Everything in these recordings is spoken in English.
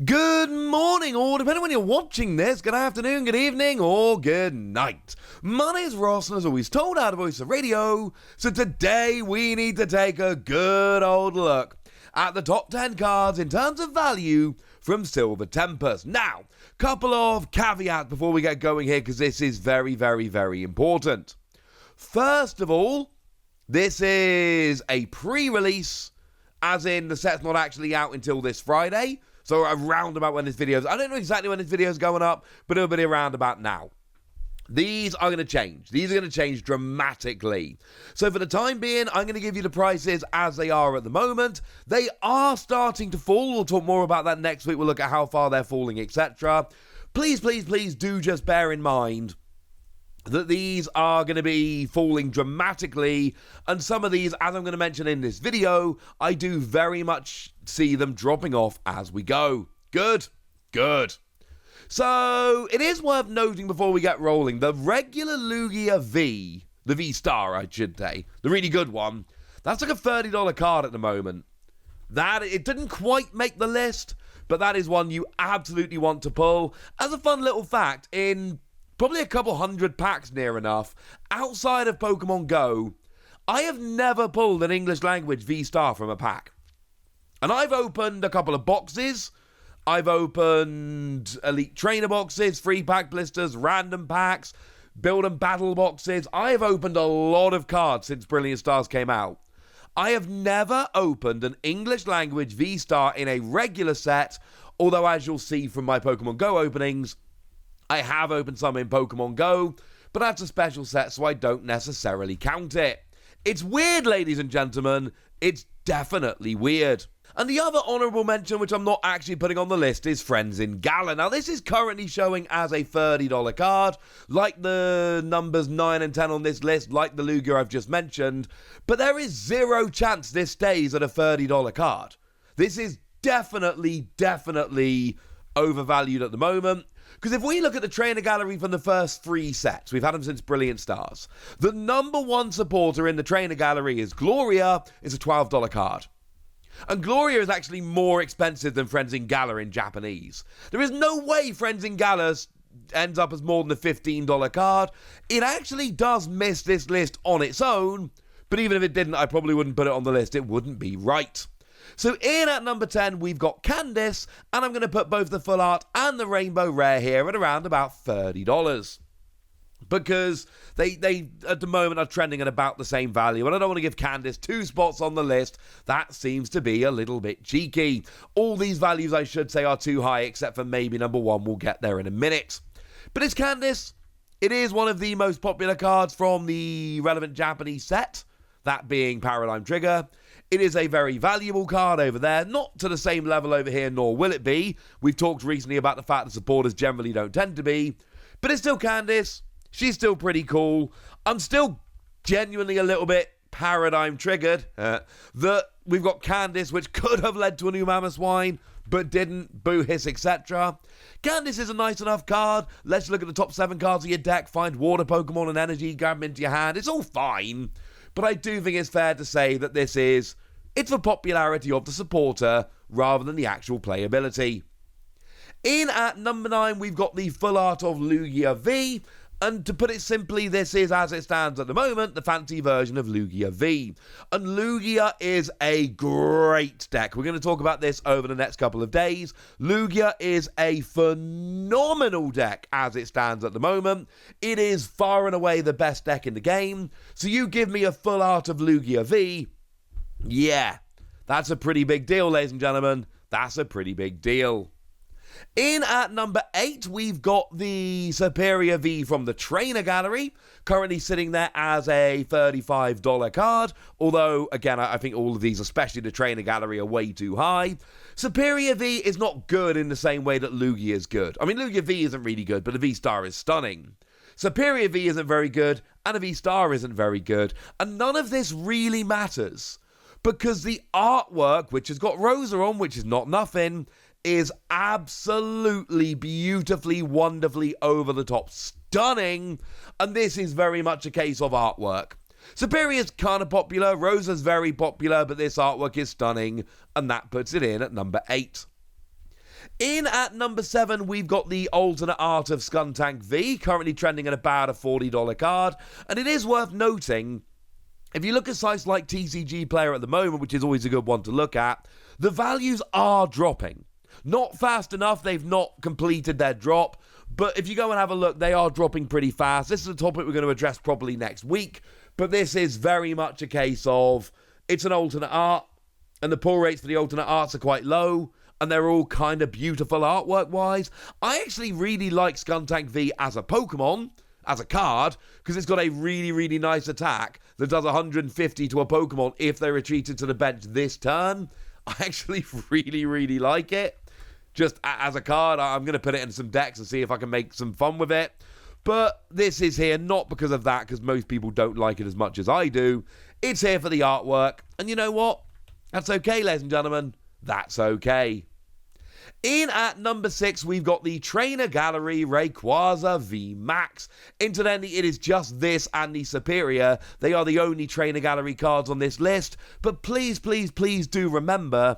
Good morning, or depending on when you're watching this, good afternoon, good evening, or good night. My name is Ross, and as always told out of Voice of Radio, so today we need to take a good old look at the top 10 cards in terms of value from Silver Tempest. Now, couple of caveats before we get going here, because this is very, very, very important. First of all, this is a pre-release, as in the set's not actually out until this Friday. So around about when this video is, I don't know exactly when this video is going up, but it'll be around about now. These are going to change. These are going to change dramatically. So for the time being, I'm going to give you the prices as they are at the moment. They are starting to fall. We'll talk more about that next week. We'll look at how far they're falling, etc. Please, please, please do just bear in mind that these are going to be falling dramatically, and some of these, as I'm going to mention in this video, I do very much see them dropping off as we go. Good. So, it is worth noting before we get rolling, the regular Lugia V, the V-Star I should say, the really good one, that's like a $30 card at the moment. It didn't quite make the list, but that is one you absolutely want to pull. As a fun little fact, in probably a couple hundred packs near enough, outside of Pokemon Go, I have never pulled an English language V-Star from a pack. And I've opened a couple of boxes. I've opened Elite Trainer boxes, free pack blisters, random packs, build and battle boxes. I have opened a lot of cards since Brilliant Stars came out. I have never opened an English language V-Star in a regular set, although as you'll see from my Pokemon Go openings, I have opened some in Pokemon Go, but that's a special set, so I don't necessarily count it. It's weird, ladies and gentlemen. It's definitely weird. And the other honourable mention, which I'm not actually putting on the list, is Friends in Gala. Now, this is currently showing as a $30 card, like the numbers 9 and 10 on this list, like the Lugia I've just mentioned, but there is zero chance this stays at a $30 card. This is definitely overvalued at the moment. Because if we look at the trainer gallery from the first 3 sets, we've had them since Brilliant Stars, the number one supporter in the trainer gallery is Gloria. It's a $12 card. And Gloria is actually more expensive than Friends in Gala in Japanese. There is no way Friends in Gala ends up as more than a $15 card. It actually does miss this list on its own, but even if it didn't, I probably wouldn't put it on the list. It wouldn't be right. So in at number 10, we've got CANDICE, and I'm going to put both the full art and the rainbow rare here at around about $30. Because they at the moment are trending at about the same value, and I don't want to give CANDICE 2 spots on the list. That seems to be a little bit cheeky. All these values, I should say, are too high, except for maybe number 1. We'll get there in a minute. But it's CANDICE. It is one of the most popular cards from the relevant Japanese set, that being Paradigm Trigger. It is a very valuable card over there, not to the same level over here, nor will it be. We've talked recently about the fact that supporters generally don't tend to be, but it's still CANDICE. She's still pretty cool. I'm still genuinely a little bit Paradigm triggered that we've got CANDICE, which could have led to a new Mamoswine, but didn't. Boo, hiss, etc. CANDICE is a nice enough card. Let's look at the top 7 cards of your deck, find water Pokemon and energy, grab them into your hand. It's all fine. But I do think it's fair to say that it's the popularity of the supporter rather than the actual playability. In at number 9, we've got the full art of Lugia V. And to put it simply, this is, as it stands at the moment, the fancy version of Lugia V. And Lugia is a great deck. We're going to talk about this over the next couple of days. Lugia is a phenomenal deck as it stands at the moment. It is far and away the best deck in the game. So you give me a full art of Lugia V, yeah, that's a pretty big deal, ladies and gentlemen. That's a pretty big deal. In at number 8, we've got the Serperior V from the Trainer Gallery, currently sitting there as a $35 card, although, again, I think all of these, especially the Trainer Gallery, are way too high. Serperior V is not good in the same way that Lugia is good. I mean, Lugia V isn't really good, but the V-Star is stunning. Serperior V isn't very good, and a V-Star isn't very good, and none of this really matters, because the artwork, which has got Rosa on, which is not nothing, is absolutely beautifully, wonderfully over the top stunning, and this is very much a case of artwork. Serperior's kind of popular, Rosa's very popular, but this artwork is stunning, and that puts it in at number 8. In at number 7, we've got the alternate art of Skuntank V, currently trending at about a $40 card. And it is worth noting, if you look at sites like TCG Player at the moment, which is always a good one to look at, the values are dropping. Not fast enough, they've not completed their drop, but if you go and have a look, they are dropping pretty fast. This is a topic we're going to address properly next week, but this is very much a case of, it's an alternate art, and the pull rates for the alternate arts are quite low, and they're all kind of beautiful artwork-wise. I actually really like Skuntank V as a Pokemon, as a card, because it's got a really, really nice attack that does 150 to a Pokemon if they retreated to the bench this turn. I actually really, really like it. Just as a card, I'm going to put it in some decks and see if I can make some fun with it. But this is here not because of that, because most people don't like it as much as I do. It's here for the artwork. And you know what? That's okay, ladies and gentlemen. That's okay. In at number 6, we've got the Trainer Gallery Rayquaza V Max. Incidentally, it is just this and the Serperior. They are the only Trainer Gallery cards on this list. But please, please, please do remember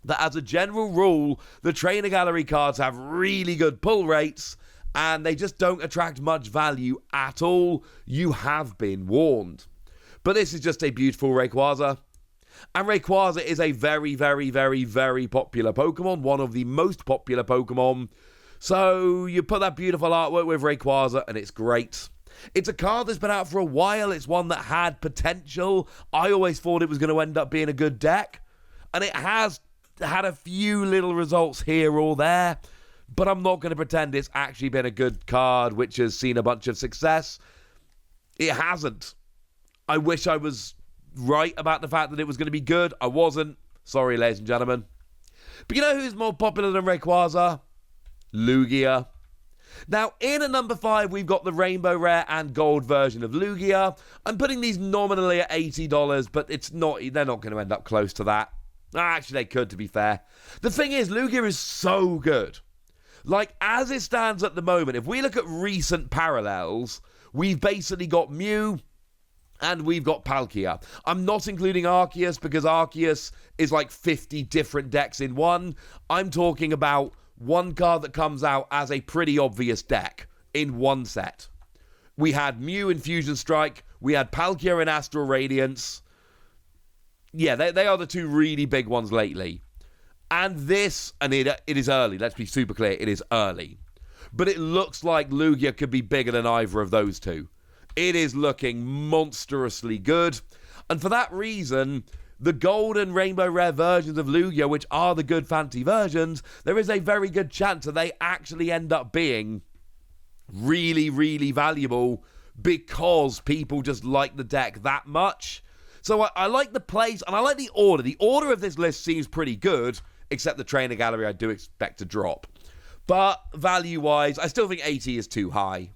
that as a general rule, the Trainer Gallery cards have really good pull rates, and they just don't attract much value at all. You have been warned. But this is just a beautiful Rayquaza. And Rayquaza is a very, very, very, very popular Pokemon. One of the most popular Pokemon. So you put that beautiful artwork with Rayquaza and it's great. It's a card that's been out for a while. It's one that had potential. I always thought it was going to end up being a good deck. And it has had a few little results here or there. But I'm not going to pretend it's actually been a good card which has seen a bunch of success. It hasn't. I wish I was right about the fact that it was going to be good. I wasn't. Sorry, ladies and gentlemen. But you know who's more popular than Rayquaza? Lugia. Now, in at number 5, we've got the Rainbow Rare and Gold version of Lugia. I'm putting these nominally at $80, but they're not going to end up close to that. Actually, they could, to be fair. The thing is, Lugia is so good. Like, as it stands at the moment, if we look at recent parallels, we've basically got Mew, and we've got Palkia. I'm not including Arceus because Arceus is like 50 different decks in one. I'm talking about one card that comes out as a pretty obvious deck in one set. We had Mew in Fusion Strike. We had Palkia in Astral Radiance. Yeah, they are the two really big ones lately. And it is early. Let's be super clear. It is early. But it looks like Lugia could be bigger than either of those two. It is looking monstrously good. And for that reason, the Gold and Rainbow Rare versions of Lugia, which are the good fancy versions, there is a very good chance that they actually end up being really, really valuable because people just like the deck that much. So I like the place, and I like the order. The order of this list seems pretty good, except the Trainer Gallery I do expect to drop. But value-wise, I still think 80 is too high.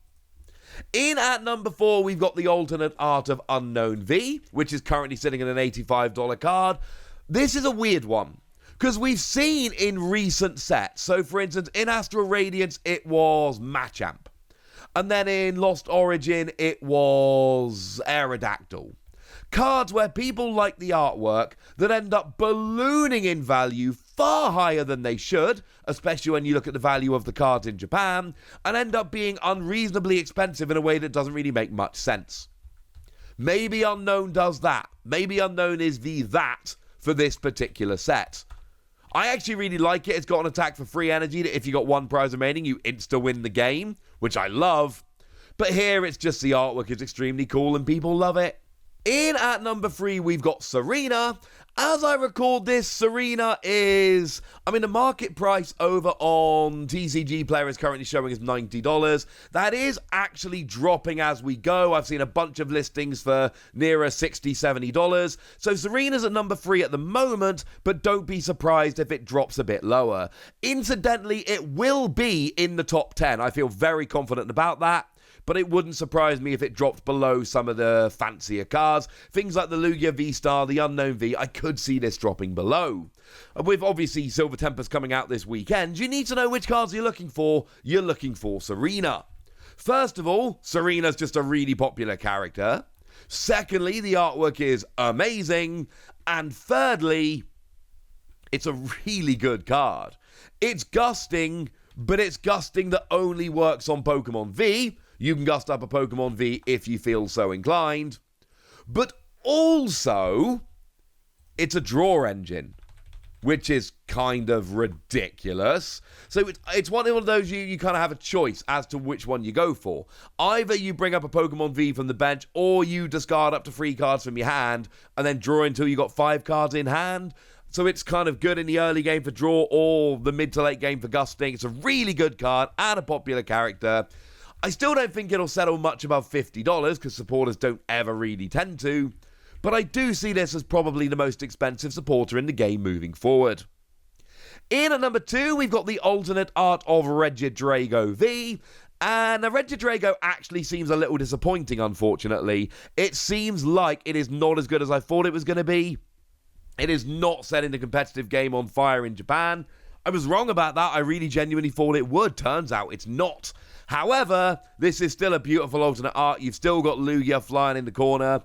In at number 4, we've got the alternate art of Unown V, which is currently sitting at an $85 card. This is a weird one, because we've seen in recent sets. So, for instance, in Astral Radiance, it was Machamp. And then in Lost Origin, it was Aerodactyl. Cards where people like the artwork that end up ballooning in value far higher than they should, especially when you look at the value of the cards in Japan, and end up being unreasonably expensive in a way that doesn't really make much sense. Maybe Unown does that. Maybe Unown is the that for this particular set. I actually really like it. It's got an attack for free energy that if you got one prize remaining, you insta-win the game, which I love. But here it's just the artwork is extremely cool and people love it. In at number 3, we've got Serena. As I record this, Serena is, the market price over on TCG Player is currently showing as $90. That is actually dropping as we go. I've seen a bunch of listings for nearer $60, $70. So Serena's at number 3 at the moment, but don't be surprised if it drops a bit lower. Incidentally, it will be in the top 10. I feel very confident about that. But it wouldn't surprise me if it dropped below some of the fancier cards. Things like the Lugia V-Star, the Unown V, I could see this dropping below. And with obviously Silver Tempest coming out this weekend, you need to know which cards you're looking for. You're looking for Serena. First of all, Serena's just a really popular character. Secondly, the artwork is amazing. And thirdly, it's a really good card. It's gusting, but it's gusting that only works on Pokemon V. You can gust up a Pokemon V if you feel so inclined. But also, it's a draw engine, which is kind of ridiculous. So it's one of those you kind of have a choice as to which one you go for. Either you bring up a Pokemon V from the bench, or you discard up to 3 cards from your hand and then draw until you got 5 cards in hand. So it's kind of good in the early game for draw or the mid to late game for gusting. It's a really good card and a popular character. I still don't think it'll settle much above $50 because supporters don't ever really tend to. But I do see this as probably the most expensive supporter in the game moving forward. In at number 2, we've got the alternate art of Regidrago V. And the Regidrago actually seems a little disappointing, unfortunately. It seems like it is not as good as I thought it was going to be. It is not setting the competitive game on fire in Japan. I was wrong about that. I really genuinely thought it would. Turns out it's not. However, this is still a beautiful alternate art. You've still got Lugia flying in the corner.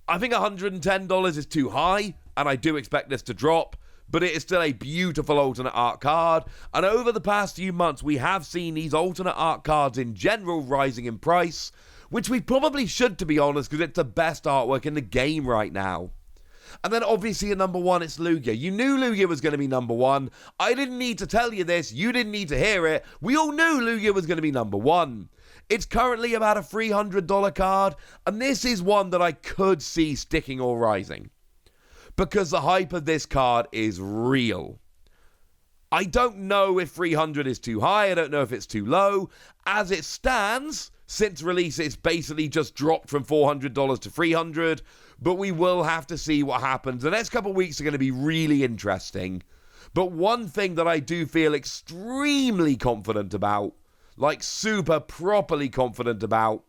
I think $110 is too high, and I do expect this to drop, but it is still a beautiful alternate art card. And over the past few months, we have seen these alternate art cards in general rising in price, which we probably should, to be honest, because it's the best artwork in the game right now. And then obviously at number 1, it's Lugia. You knew Lugia was going to be number 1. I didn't need to tell you this. You didn't need to hear it. We all knew Lugia was going to be number 1. It's currently about a $300 card, and this is one that I could see sticking or rising, because the hype of this card is real. I don't know if 300 is too high. I don't know if it's too low. As it stands, since release, it's basically just dropped from $400 to $300, but we will have to see what happens. The next couple of weeks are going to be really interesting. But one thing that I do feel extremely confident about, like super properly confident about,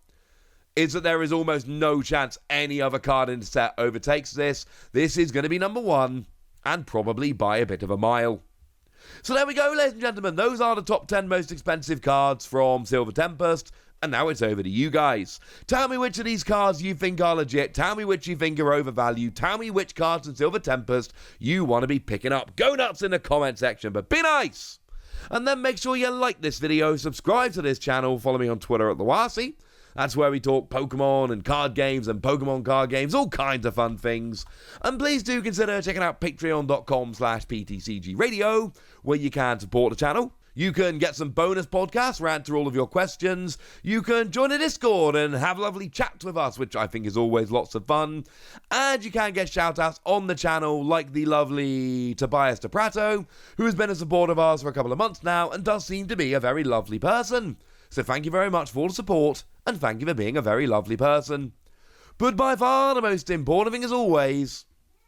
is that there is almost no chance any other card in the set overtakes this. This is going to be number 1, and probably by a bit of a mile. So there we go, ladies and gentlemen. Those are the top 10 most expensive cards from Silver Tempest. And now it's over to you guys. Tell me which of these cards you think are legit. Tell me which you think are overvalued. Tell me which cards in Silver Tempest you want to be picking up. Go nuts in the comment section, but be nice. And then make sure you like this video, subscribe to this channel, follow me on Twitter at @TheWasi. That's where we talk Pokemon and card games and Pokemon card games, all kinds of fun things. And please do consider checking out patreon.com/PTCG Radio, where you can support the channel. You can get some bonus podcasts where I answer all of your questions. You can join a Discord and have lovely chats with us, which I think is always lots of fun. And you can get shout-outs on the channel, like the lovely Tobias DePrato, who has been a supporter of ours for a couple of months now and does seem to be a very lovely person. So thank you very much for the support, and thank you for being a very lovely person. But by far the most important thing as always,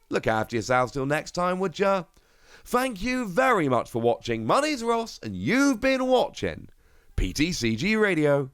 look after yourselves till next time, would ya? Thank you very much for watching. My name's Ross, and you've been watching PTCG Radio.